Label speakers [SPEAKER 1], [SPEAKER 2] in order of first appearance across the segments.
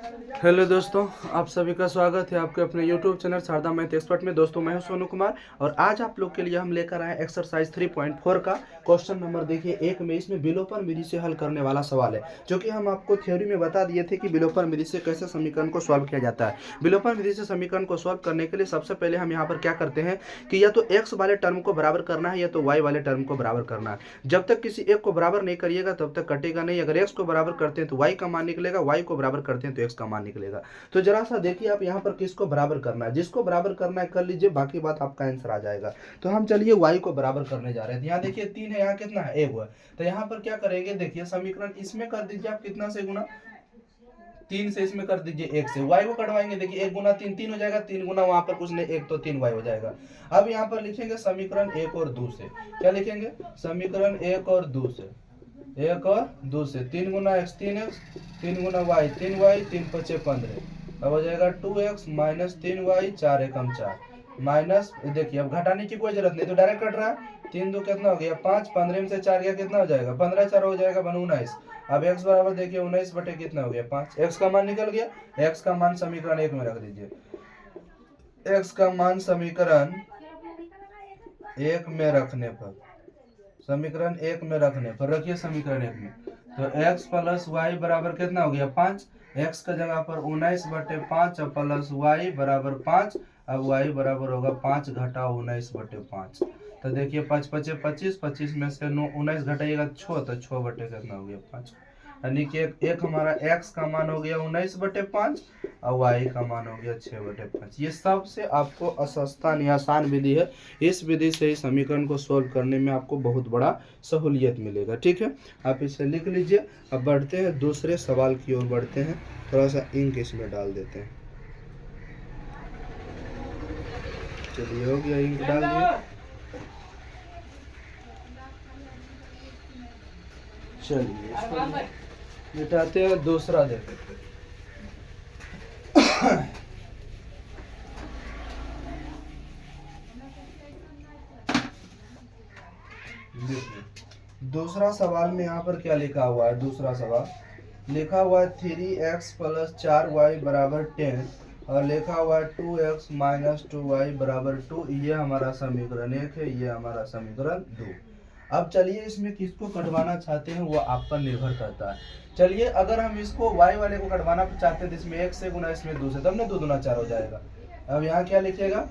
[SPEAKER 1] Hello दोस्तों, आप सभी का स्वागत है आपके अपने YouTube channel Sharda math expert में। दोस्तों मैं हूं सोनू कुमार और आज आप लोग के लिए हम लेकर आए एक्सरसाइज 3.4 का क्वेश्चन नंबर देखिए एक में। इसमें विलोपन विधि से हल करने वाला सवाल है, जो कि हम आपको थ्योरी में बता दिए थे कि विलोपन विधि से कैसे समीकरण को सॉल्व किया जाता है। विलोपन विधि से समीकरण को सॉल्व करने के लिए सबसे पहले हम यहाँ पर क्या करते हैं कि या तो एक्स वाले टर्म को बराबर करना है या तो वाई वाले टर्म को बराबर करना है। जब तक किसी एक को बराबर नहीं करिएगा तब तक कटेगा नहीं। अगर एक्स को बराबर करते हैं तो वाई का मान निकलेगा, वाई को बराबर करते हैं तो एक्स का मान निकलेगा। तो जरा सा देखिए आप यहाँ पर किसको बराबर करना है, जिसको बराबर करना है कर लीजिए, बाकी बात आपका आंसर आ जाएगा। तो हम चलिए y को बराबर करने जा रहे हैं। यहाँ देखिए 3 है, यहाँ कितना है 1 हुआ। तो यहाँ पर क्या करेंगे, देखिए समीकरण इसमें कर दीजिए आप कितना से गुना, 3 से इसमें कर दीजिए 1 से। y को कटवाएंगे, देखिए 1 गुना 3 3 हो जाएगा, 3 गुना वहां पर कुछ नहीं 1 तो 3y हो जाएगा। अब यहाँ पर लिखेंगे समीकरण 1 और 2 से। क्या लिखेंगे, समीकरण 1 और 2 से, 1 और 2 से 3 गुना x 3x, 3 गुना y 3y, 3 5 15। अब हो जाएगा 2x माइनस 3y, 4 एकम 4 माइनस, देखिए अब घटाने की कोई जरूरत नहीं तो डायरेक्ट कट रहा है। 3 2 कितना हो गया 5, 15 में से 4 गया कितना हो जाएगा 15, 4 हो जाएगा 19। अब x बराबर देखिए 19 बटे कितना हो गया 5। x का मान निकल गया। x का मान समीकरण 1 में रख दीजिए। x का मान समीकरण 1 में रखने पर, समीकरण 1 में रखने पर रखिए समीकरण 1 में, तो x प्लस वाई बराबर कितना हो गया 5। x का जगह पर 19 बटे 5 प्लस वाई बराबर 5। अब y बराबर होगा 5 घटा 19 बटे 5। तो देखिए 5 5 25, 25 में से 19 घटाइएगा 6, तो 6 बटे कितना हो गया 5। यानी कि एक हमारा x का मान हो गया 19 बटे 5 और y का मान हो गया 6 बटे 5। ये सबसे आपको सस्ता या आसान विधि है। इस विधि से ही समीकरण को सॉल्व करने में आपको बहुत बड़ा सहूलियत मिलेगा। ठीक है, आप इसे लिख लीजिए। अब बढ़ते हैं दूसरे सवाल की ओर बढ़ते हैं। थोड़ा सा इंक इसमें डाल देते हैं। चलिए हो गया, इंक डाल दिए। चलिए इसको मिटाते हैं, दूसरा देखते हैं। दूसरा सवाल में यहाँ पर क्या लिखा हुआ है, दूसरा सवाल लिखा हुआ है 3x प्लस 4y बराबर 10 और लिखा हुआ है 2x माइनस 2y बराबर 2। ये हमारा समीकरण 1 है, ये हमारा समीकरण 2। अब चलिए इसमें किसको कटवाना चाहते हैं वो आप पर निर्भर करता है। चलिए अगर हम इसको y वाले को कटवाना चाहते हैं तो इसमें 1 से गुना इसमें 2 से, तब ना 2 दूना 4 हो जाएगा। अब यहाँ क्या लिखिएगा,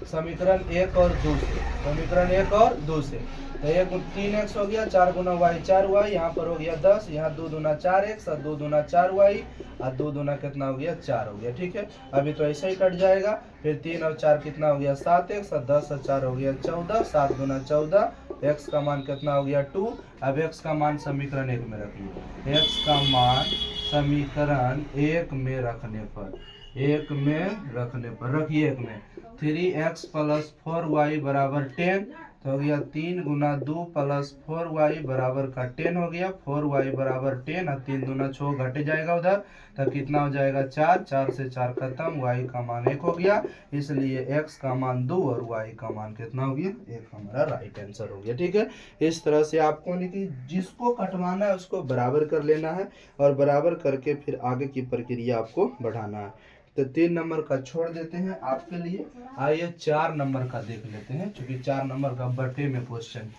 [SPEAKER 1] समीकरण 1 और 2 से, समीकरण 1 और 2 से। तो 1 3x हो गया, 4 गुना y 4y, यहाँ पर हो गया 10, यहाँ 2 दूना 4x और 2 दूना 4y और 2 दूना कितना हो गया 4 हो गया। ठीक है, अभी तो ऐसा ही कट जाएगा। फिर 3 और 4 कितना हो गया 7x और 10 और 4 हो गया 14, 7 गुना 14, x का मान कितना हो गया 2। अब x का मान समीकरण 1 में रखिए। x का मान समीकरण 1 में रखने पर, 1 में रखने पर रखिए 1 में 3x प्लस 4y बराबर 10। तो हो गया 3 गुना 2 प्लस 4y बराबर का 10 हो गया। 4y बराबर 10 और 3 दूना 6 घट जाएगा उधर, तो कितना हो जाएगा 4, 4 से 4 खत्म, y का मान 1 हो गया। इसलिए x का मान 2 और y का मान कितना हो गया 1, हमारा राइट आंसर हो गया। ठीक है, इस तरह से आपको नहीं कि जिसको कटवाना है उसको बराबर कर लेना है और बराबर करके फिर आगे की प्रक्रिया आपको बढ़ाना है। तो 3 नंबर का छोड़ देते हैं आपके लिए। आइए 4 नंबर का देख लेते हैं, क्योंकि 4 नंबर का बटे में क्वेश्चन।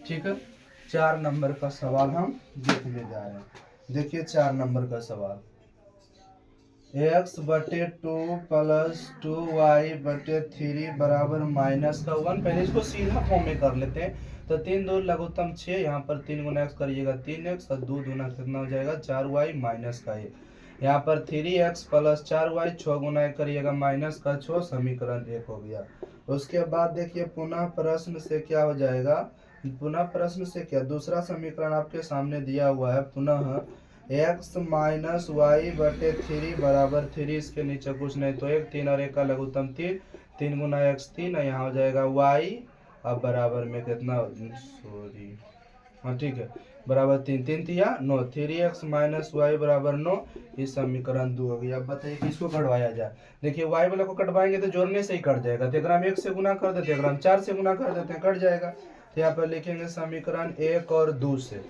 [SPEAKER 1] ठीक है, 4 नंबर का सवाल हम देखने जा रहे हैं। देखिए 4 नंबर का सवाल, x बटे 2 प्लस 2y बटे 3 बराबर माइनस का 1। पहले इसको सीधा फॉर्म में कर लेते हैं। तो 3 2 लघुत्तम 6, यहाँ पर 3 गुना x करिएगा 3x और 2 दूना कितना हो जाएगा 4y माइनस का 1। यहाँ पर 3x प्लस 4y, 6 गुना 1 करिएगा माइनस का 6, समीकरण 1 हो गया। उसके बाद देखिए पुनः प्रश्न से क्या हो जाएगा, पुनः प्रश्न से क्या, दूसरा समीकरण आपके सामने दिया हुआ है। पुनः x माइनस वाई बटे 3 बराबर 3, इसके नीचे कुछ नहीं तो 1, 3 और 1 का लघुत्तम 3, 3 गुना x 3 और यहाँ हो जाएगा y। अब बराबर में कितना, सॉरी हाँ ठीक है, बराबर 3 3 तिया 9, 3x माइनस वाई बराबर 9। इस समीकरण 2 हो गया। अब बताइए किसको कटवाया जाए। देखिए y वाले को कटवाएंगे तो जोड़ने से ही कट जाएगा, तो एक हम 1 से गुना कर देते, एक हम 4 से गुना कर देते हैं, कट जाएगा। तो यहाँ पर लिखेंगे समीकरण 1 और 2 से,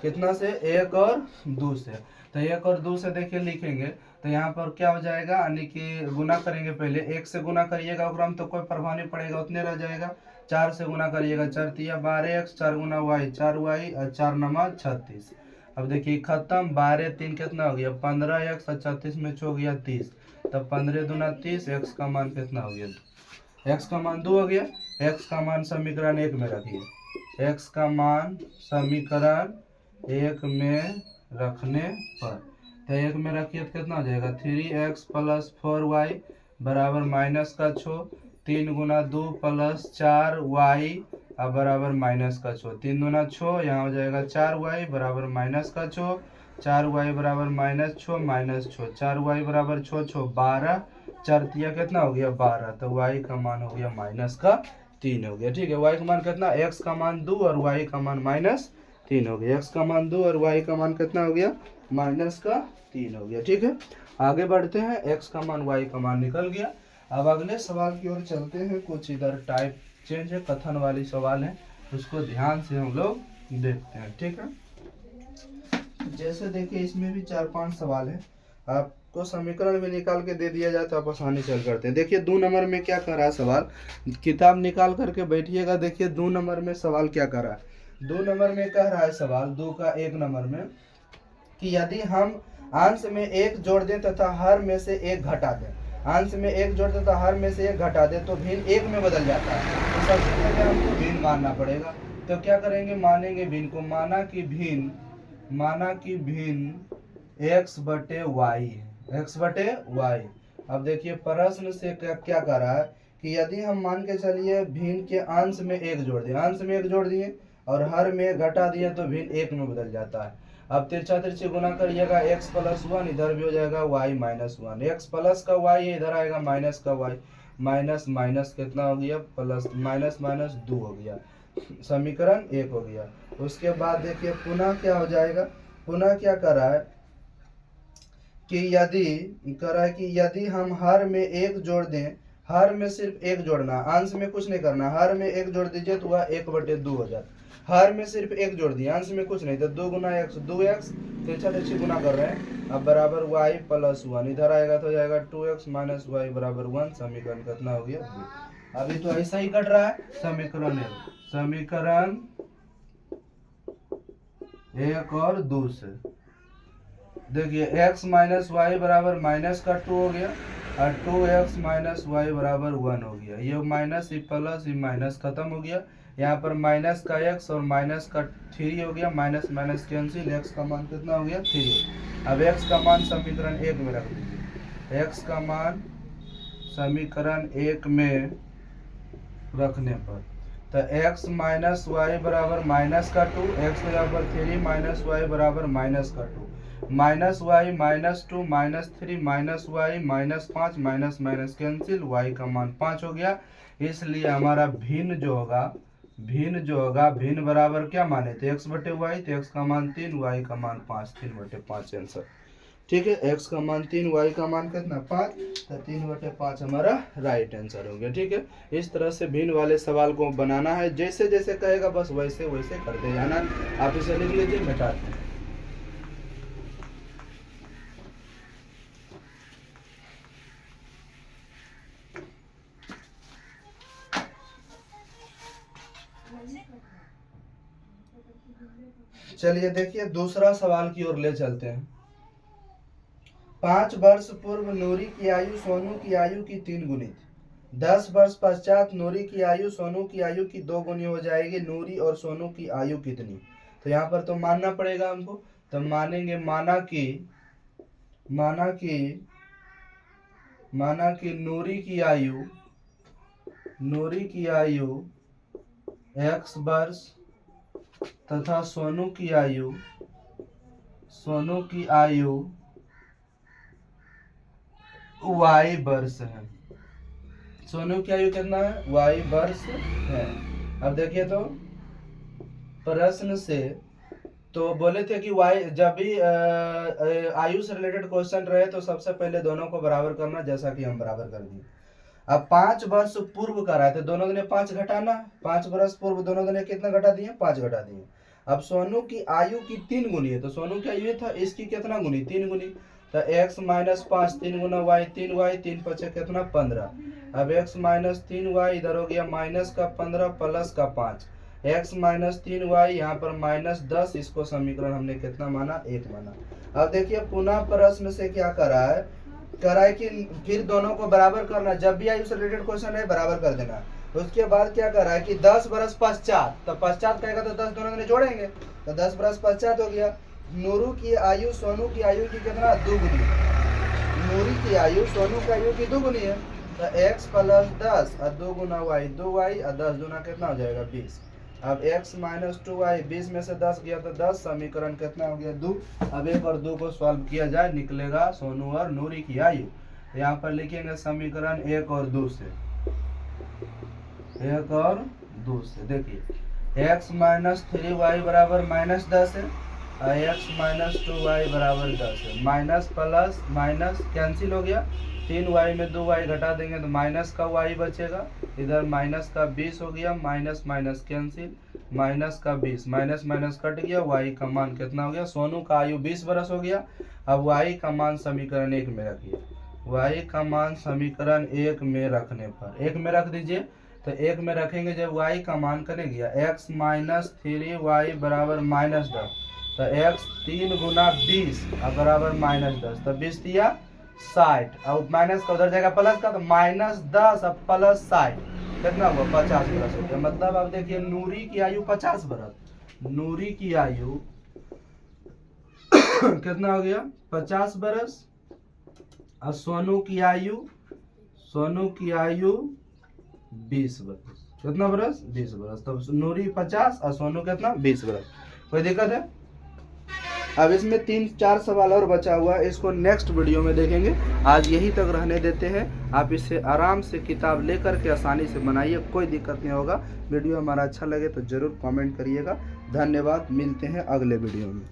[SPEAKER 1] कितना से, 1 और 2 से। तो 1 और 2 से देखिए लिखेंगे तो यहाँ पर क्या हो जाएगा, यानी कि गुना करेंगे, पहले 1 से गुना करिएगा ओकरा में तो कोई प्रभाव नहीं पड़ेगा, उतने रह जाएगा। 4 से गुना करिएगा, 4 तिया 12x, 4 गुना y 4y और 4 नमा 36। अब देखिए खत्म, 12 3 कितना हो गया 15x और 36 में छो गया 30, तब 15 दूना 30, x का मान कितना हो गया, x का मान 2 हो गया। x का मान समीकरण 1 में रखिए, x का मान समीकरण 1 में रखने पर, तो 1 में रखिए तो कितना हो जाएगा 3x प्लस 4y बराबर माइनस का 6, 3 गुना 2 प्लस 4y बराबर माइनस का 6, 3 दूना 6, यहाँ हो जाएगा 4y बराबर माइनस का 6, 4y बराबर माइनस 6 माइनस 6, 4y बराबर 6 6 12, 4 तिया कितना हो गया 12, तो y का मान हो गया माइनस का 3 हो गया। ठीक है, y का मान कितना, x का मान 2 और y का मान माइनस 3 हो गया। x का मान 2 और y का मान कितना हो गया, माइनस का 3 हो गया। ठीक है, आगे बढ़ते हैं, x का मान y का मान निकल गया। अब अगले सवाल की ओर चलते हैं। कुछ इधर टाइप चेंज है, कथन वाली सवाल है, उसको ध्यान से हम लोग देखते हैं। ठीक है, जैसे देखिए इसमें भी 4-5 सवाल है, आपको समीकरण में निकाल के दे दिया जाए तो आप आसानी से हल करते हैं। देखिए 2 नंबर में क्या कर रहा है सवाल, किताब निकाल करके बैठिएगा। देखिए 2 नंबर में सवाल क्या कर रहा है, 2 नंबर में कह रहा है सवाल 2 का 1 नंबर में कि यदि हम अंश में 1 जोड़ दें तथा हर में से 1 घटा दें, अंश में 1 जोड़ दें तथा हर में से 1 घटा दें तो भिन्न 1 में बदल जाता है। तो सबसे पहले हमको भिन्न मानना पड़ेगा, तो क्या करेंगे, मानेंगे भिन्न को, माना कि भिन्न x बटे वाई, x बटे वाई। अब देखिए प्रश्न से क्या कर रहा है कि यदि हम मान के चलिए भिन्न के अंश में 1 जोड़ दिए, अंश में 1 जोड़ दिए और हर में घटा दिए तो भिन्न 1 में बदल जाता है। अब तिरछा तिरछी गुना करिएगा, x प्लस 1 इधर भी हो जाएगा y माइनस 1, x प्लस का y इधर आएगा माइनस का y, माइनस माइनस कितना हो गया प्लस, माइनस माइनस 2 हो गया, समीकरण 1 हो गया। उसके बाद देखिए पुनः क्या हो जाएगा, पुनः क्या कर रहा है कि यदि हम हर में 1 जोड़ दें, हर में सिर्फ 1 जोड़ना, अंश में कुछ नहीं करना, हर में 1 जोड़ दीजिए तो वह 1 बटे 2 हो जाता। हर में सिर्फ 1 जोड़ दिया, अंश में कुछ नहीं, तो 2 गुना x 2x, तिरछा तिरछी गुना कर रहे हैं, अब बराबर y प्लस 1 इधर आएगा तो हो जाएगा 2x माइनस y बराबर 1, समीकरण कितना हो गया 2। अभी तो ऐसा ही कट रहा है, समीकरण 1 और 2 से देखिए x माइनस वाई बराबर माइनस का 2 हो गया और 2x माइनस वाई बराबर 1 हो गया। ये माइनस ये प्लस ये माइनस खत्म हो गया, यहाँ पर माइनस का x और माइनस का 3 हो गया, माइनस माइनस कैंसिल, x का मान कितना हो गया 3। अब x का मान समीकरण 1 में रख दीजिए, x का मान समीकरण 1 में रखने पर तो x माइनस वाई बराबर माइनस का 2, x बराबर 3 माइनस वाई बराबर माइनस का 2, minus Y minus 2 minus 3 minus Y minus 5, minus minus cancel, y का मान 5 हो गया। इसलिए हमारा भिन्न जो होगा भिन्न बराबर क्या माने थे x बटे वाई, तो x का मान 3, y का मान 5, 3 बटे 5 आंसर। ठीक है, x का मान 3, y का मान कितना 5, तो 3 बटे 5 हमारा राइट आंसर हो गया। ठीक है, इस तरह से भिन्न वाले सवाल को बनाना है, जैसे जैसे कहेगा बस वैसे वैसे करते जाना। आप इसे लिख लीजिए, मिटाते हैं। चलिए देखिए दूसरा सवाल की ओर ले चलते हैं। 5 वर्ष पूर्व नूरी की आयु सोनू की आयु की 3 गुनी थी। 10 वर्ष पश्चात नूरी की आयु सोनू की आयु की 2 गुनी हो जाएगी। नूरी और सोनू की आयु कितनी? तो यहाँ पर तो मानना पड़ेगा हमको, तो मानेंगे माना कि नूरी की आयु x वर्ष तथा सोनू की आयु y वर्ष है। सोनू की आयु कितना है? y वर्ष है। अब देखिए तो प्रश्न से तो बोले थे कि y जब भी आयु से रिलेटेड क्वेश्चन रहे तो सबसे पहले दोनों को बराबर करना, जैसा कि हम बराबर कर दिए। अब 5 वर्ष पूर्व का रहा है तो दोनों ने 5 घटाना, 5 वर्ष पूर्व दोनों ने कितना घटा दिए? 5 घटा दिए। अब सोनू की आयु की 3 गुनी है, तो सोनू की आयु था, इसकी कितना गुनी, 3 गुनी, तो x माइनस 5 3 गुना y 3y 3 पचे कितना 15। अब x माइनस 3y इधर हो गया माइनस का 15 प्लस का 5, x माइनस 3y यहाँ पर माइनस 10, इसको समीकरण हमने कितना माना, 1 माना। अब देखिए पुनः प्रश्न से क्या करा है कि फिर दोनों को बराबर करना, जब भी आयु से रिलेटेड क्वेश्चन है बराबर कर देना। उसके बाद क्या कर रहा है कि 10 बरस पश्चात, तो पश्चात कहेगा तो 10 दोनों में जोड़ेंगे, तो 10 बरस पश्चात हो गया। नूरू की आयु सोनू की आयु की कितना, 2 गुनी, नूरी की आयु सोनू की आयु की 2 गुनी है, तो x प्लस 10 और 2 गुना y 2y और 10 गुना कितना हो जाएगा 20। अब x माइनस 2y 20 में से 10 गया तो 10, समीकरण कितना हो गया 2। अब 1 और 2 को सॉल्व किया जाए, निकलेगा सोनू और नूरी की आयु। यहाँ पर लिखेंगे समीकरण 1 और 2 से, 1 और 2 से देखिए x माइनस 3y बराबर माइनस 10 है और x माइनस 2y बराबर 10 है। माइनस प्लस माइनस कैंसिल हो गया, 3y में 2y घटा देंगे तो माइनस का y बचेगा, इधर माइनस का 20 हो गया, माइनस माइनस कैंसिल, माइनस का 20, माइनस माइनस कट गया, y का मान कितना हो गया, सोनू का आयु 20 बरस हो गया। अब y का मान समीकरण 1 में रखिए, y का मान समीकरण 1 में रखने पर 1 में रख दीजिए, तो 1 में रखेंगे जब y का मान करेंगे x माइनस 3y बराबर माइनस 10, तो x 3 गुना 20 बराबर माइनस 10, तो 20 दिया 60, और माइनस का उधर जाएगा प्लस का, तो माइनस 10 अब प्लस 60 कितना हुआ 50 बरस हो गया। मतलब अब देखिए नूरी की आयु 50 बरस, नूरी की आयु कितना हो गया 50 बरस, और सोनू की आयु 20 बरस, कितना बरस 20 बरस, तो नूरी 50 और सोनू कितना 20 बरस। कोई दिक्कत है? अब इसमें 3-4 सवाल और बचा हुआ है, इसको नेक्स्ट वीडियो में देखेंगे। आज यही तक रहने देते हैं, आप इसे आराम से किताब लेकर के आसानी से बनाइए, कोई दिक्कत नहीं होगा। वीडियो हमारा अच्छा लगे तो ज़रूर कमेंट करिएगा। धन्यवाद, मिलते हैं अगले वीडियो में।